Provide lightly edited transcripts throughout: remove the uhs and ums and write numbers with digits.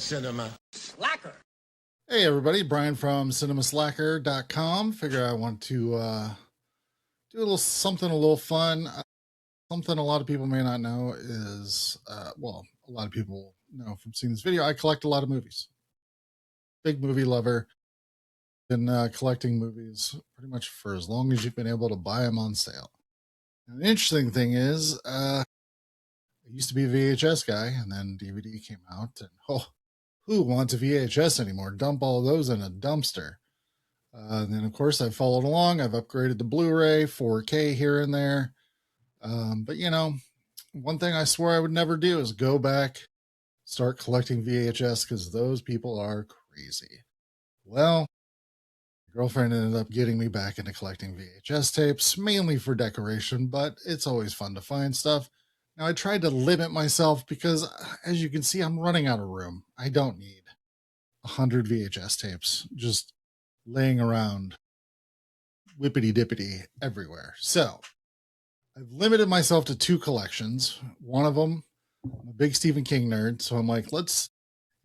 Cinema Slacker. Hey everybody, Brian from cinemaslacker.com. Figure I want to do a little something a little fun. Something a lot of people may not know is, well, a lot of people know from seeing this video, I collect a lot of movies. Big movie lover. Been collecting movies pretty much for as long as you've been able to buy them on sale. And the interesting thing is, I used to be a VHS guy, and then DVD came out, and who wants a VHS anymore? Dump all those in a dumpster. And then, of course, I've followed along. I've upgraded to Blu-ray, 4K here and there. But, you know, one thing I swore I would never do is go back, start collecting VHS, because those people are crazy. Well, my girlfriend ended up getting me back into collecting VHS tapes, mainly for decoration, but it's always fun to find stuff. Now, I tried to limit myself because, as you can see, I'm running out of room. I don't need 100 VHS tapes just laying around whippity dippity everywhere. So I've limited myself to 2 collections. One of them, I'm a big Stephen King nerd. So I'm like, if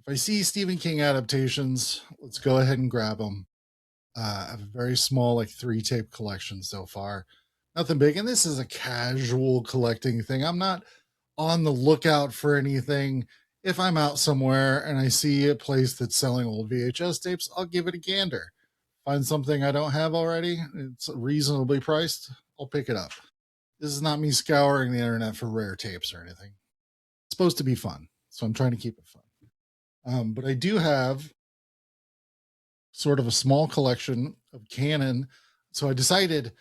I see Stephen King adaptations, let's go ahead and grab them. I have a very small, like 3 tape collection so far. Nothing big. And this is a casual collecting thing. I'm not on the lookout for anything. If I'm out somewhere and I see a place that's selling old VHS tapes, I'll give it a gander. Find something I don't have already, it's reasonably priced, I'll pick it up. This is not me scouring the internet for rare tapes or anything. It's supposed to be fun, so I'm trying to keep it fun. But I do have sort of a small collection of Cannon. So I decided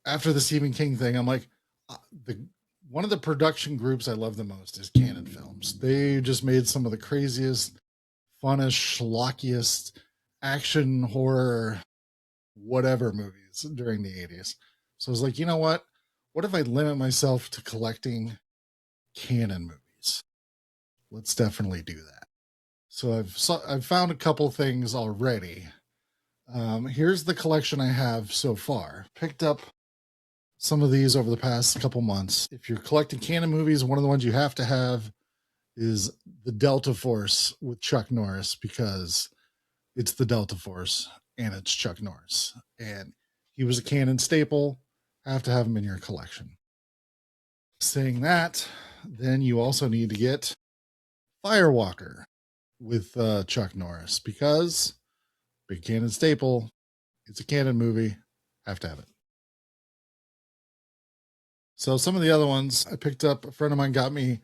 after the Stephen King thing, I'm like, one of the production groups I love the most is Cannon Films. They just made some of the craziest, funnest, schlockiest action, horror, whatever movies during the 80s. So I was like, you know what? What if I limit myself to collecting Cannon movies? Let's definitely do that. So I've found a couple things already. Here's the collection I have so far. Picked up some of these over the past couple months. If you're collecting Cannon movies, one of the ones you have to have is the Delta Force with Chuck Norris, because it's the Delta Force and it's Chuck Norris. And he was a Cannon staple. Have to have him in your collection. Saying that, then you also need to get Firewalker with Chuck Norris, because big Cannon staple. It's a Cannon movie. Have to have it. So some of the other ones I picked up, a friend of mine got me,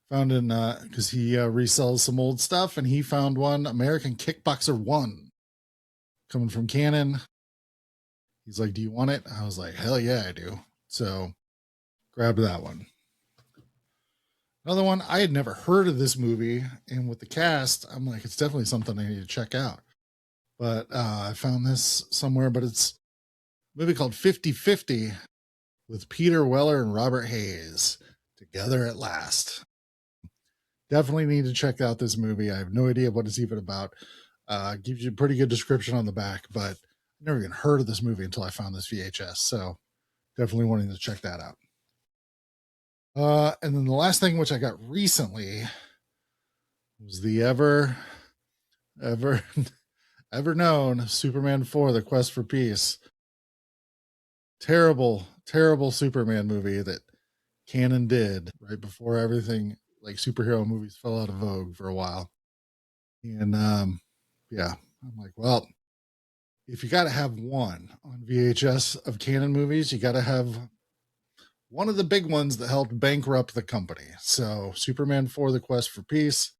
found in, because he resells some old stuff, and he found one, American Kickboxer 1, coming from Cannon. He's like, do you want it? I was like, hell yeah, I do. So grabbed that one. Another one, I had never heard of this movie, and with the cast, I'm like, it's definitely something I need to check out. But I found this somewhere, but it's a movie called 50-50 with Peter Weller and Robert Hayes, Together at Last. Definitely need to check out this movie. I have no idea what it's even about. Gives you a pretty good description on the back, but I never even heard of this movie until I found this VHS. So definitely wanting to check that out. And then the last thing, which I got recently, was the ever known Superman 4, The Quest for Peace. Terrible Superman movie that Cannon did right before everything, like superhero movies, fell out of vogue for a while. And yeah, I'm like, well, if you got to have one on VHS of Cannon movies, you got to have one of the big ones that helped bankrupt the company. So Superman 4, The Quest for Peace,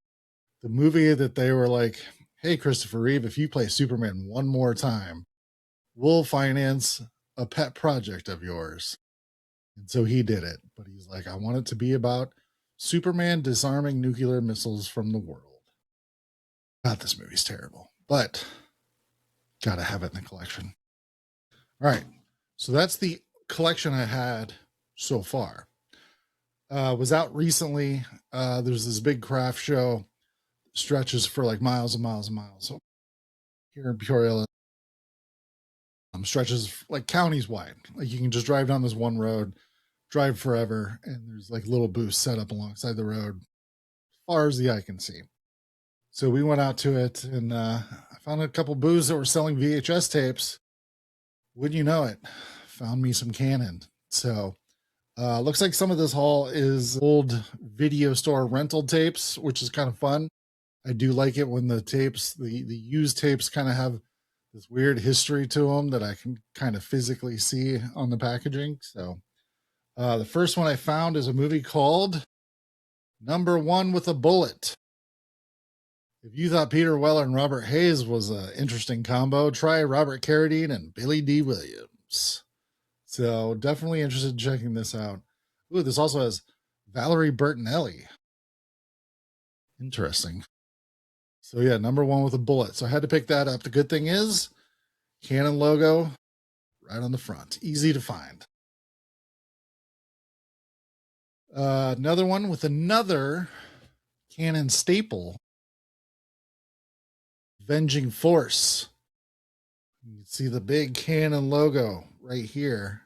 the movie that they were like, hey, Christopher Reeve, if you play Superman one more time, we'll finance a pet project of yours. And so he did it. But he's like, I want it to be about Superman disarming nuclear missiles from the world. God, this movie's terrible, but gotta have it in the collection. All right. So that's the collection I had so far. Was out recently. There's this big craft show, stretches for like miles and miles and miles. So here in Peoria, stretches like counties wide. Like you can just drive down this one road, drive forever, and there's like little booths set up alongside the road as far as the eye can see. So we went out to it, and I found a couple booths that were selling VHS tapes. Wouldn't you know it? Found me some Cannon. So looks like some of this haul is old video store rental tapes, which is kind of fun. I do like it when the tapes, the used tapes, kind of have this weird history to them that I can kind of physically see on the packaging. So the first one I found is a movie called Number One with a Bullet. If you thought Peter Weller and Robert Hayes was an interesting combo, try Robert Carradine and Billy D. Williams. So definitely interested in checking this out. Ooh, this also has Valerie Bertinelli. Interesting. So yeah, Number One with a Bullet. So I had to pick that up. The good thing is, Cannon logo right on the front. Easy to find. Another one with another Cannon staple. Avenging Force. You can see the big Cannon logo right here.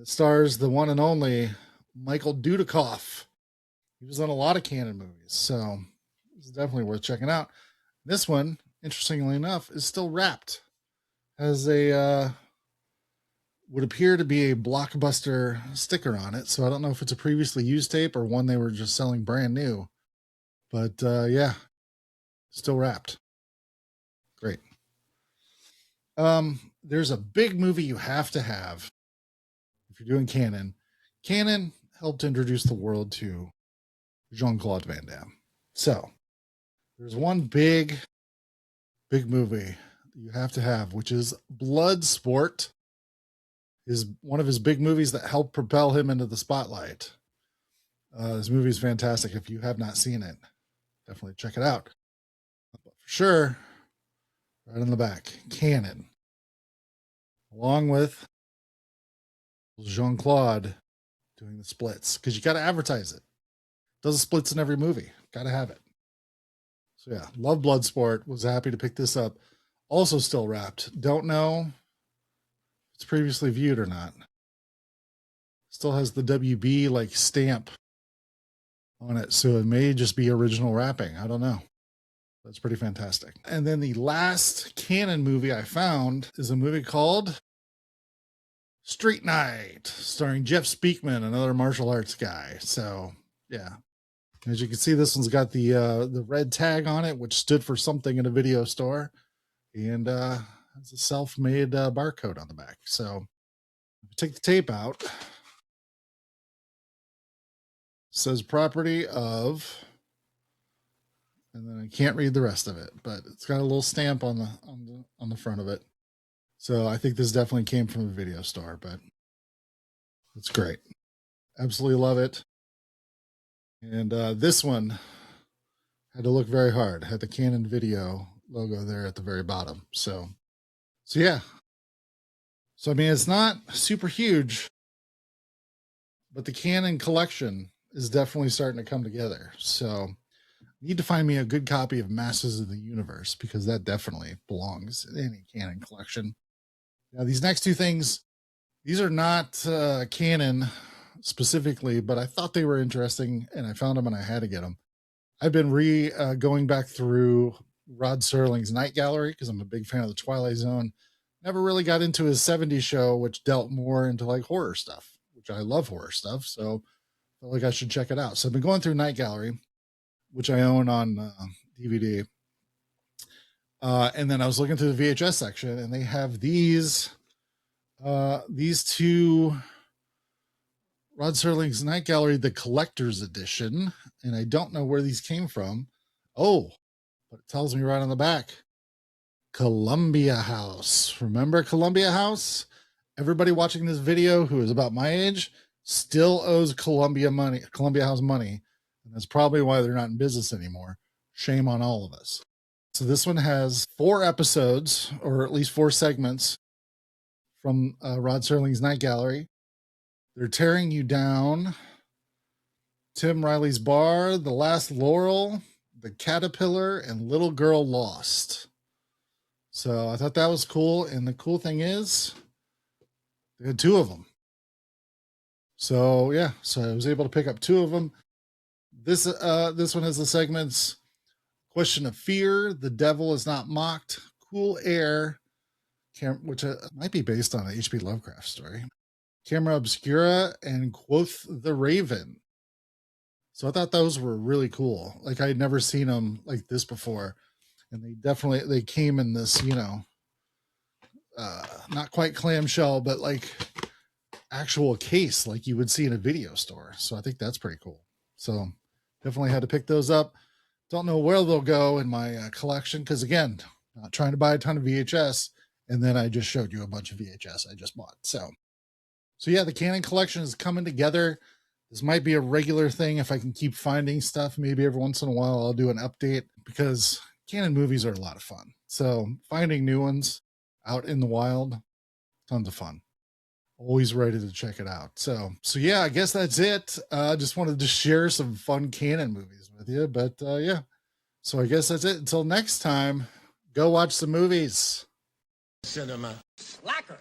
It stars the one and only Michael Dudikoff. He was on a lot of Cannon movies, so it's definitely worth checking out. This one, interestingly enough, is still wrapped. Has a would appear to be a Blockbuster sticker on it, so I don't know if it's a previously used tape or one they were just selling brand new. But yeah, still wrapped. Great. There's a big movie you have to have if you're doing Cannon. Cannon helped introduce the world to Jean-Claude Van Damme. So there's one big movie you have to have, which is Bloodsport. Is one of his big movies that helped propel him into the spotlight. This movie is fantastic. If you have not seen it, definitely check it out. But for sure, right on the back, Cannon, along with Jean-Claude doing the splits, because you got to advertise it. Does the splits in every movie. Got to have it. So yeah, love Bloodsport. Was happy to pick this up. Also still wrapped. Don't know if it's previously viewed or not. Still has the WB like stamp on it, so it may just be original wrapping. I don't know. That's pretty fantastic. And then the last Cannon movie I found is a movie called Street Night, starring Jeff Speakman, another martial arts guy. So yeah, as you can see, this one's got the red tag on it, which stood for something in a video store, and has a self-made barcode on the back. So if you take the tape out, it says property of, and then I can't read the rest of it, but it's got a little stamp on the front of it. So I think this definitely came from a video store, but it's great. Absolutely love it. And this one had to look very hard. Had the Canon Video logo there at the very bottom. So yeah. So I mean, it's not super huge, but the Canon collection is definitely starting to come together. So need to find me a good copy of Masters of the Universe, because that definitely belongs in any Canon collection. Now, these next two things, these are not Canon specifically, but I thought they were interesting, and I found them and I had to get them. I've been going back through Rod Serling's Night Gallery because I'm a big fan of the Twilight Zone. Never really got into his 70s show, which dealt more into like horror stuff, which I love horror stuff. So I felt like I should check it out. So I've been going through Night Gallery, which I own on DVD. And then I was looking through the VHS section, and they have these two Rod Serling's Night Gallery, the collector's edition. And I don't know where these came from. Oh, but it tells me right on the back, Columbia House. Remember Columbia House? Everybody watching this video who is about my age still owes Columbia House money. And that's probably why they're not in business anymore. Shame on all of us. So this one has 4 episodes, or at least 4 segments from Rod Serling's Night Gallery. They're Tearing You Down, Tim Riley's Bar, The Last Laurel, The Caterpillar, and Little Girl Lost. So I thought that was cool. And the cool thing is, they had 2 of them. So yeah, so I was able to pick up 2 of them. This one has the segments Question of Fear, The Devil Is Not Mocked, Cool Air, which might be based on an H.P. Lovecraft story, Camera Obscura, and Quoth the Raven. So I thought those were really cool. Like, I had never seen them like this before. And they came in this, not quite clamshell, but like actual case like you would see in a video store. So I think that's pretty cool. So definitely had to pick those up. Don't know where they'll go in my collection because, again, not trying to buy a ton of VHS. And then I just showed you a bunch of VHS I just bought. So yeah, the Cannon collection is coming together. This might be a regular thing if I can keep finding stuff. Maybe every once in a while I'll do an update because Cannon movies are a lot of fun. So finding new ones out in the wild, tons of fun. Always ready to check it out. So yeah, I guess that's it. Just wanted to share some fun Cannon movies with you. But yeah, so I guess that's it. Until next time, go watch some movies. Cinema Slacker.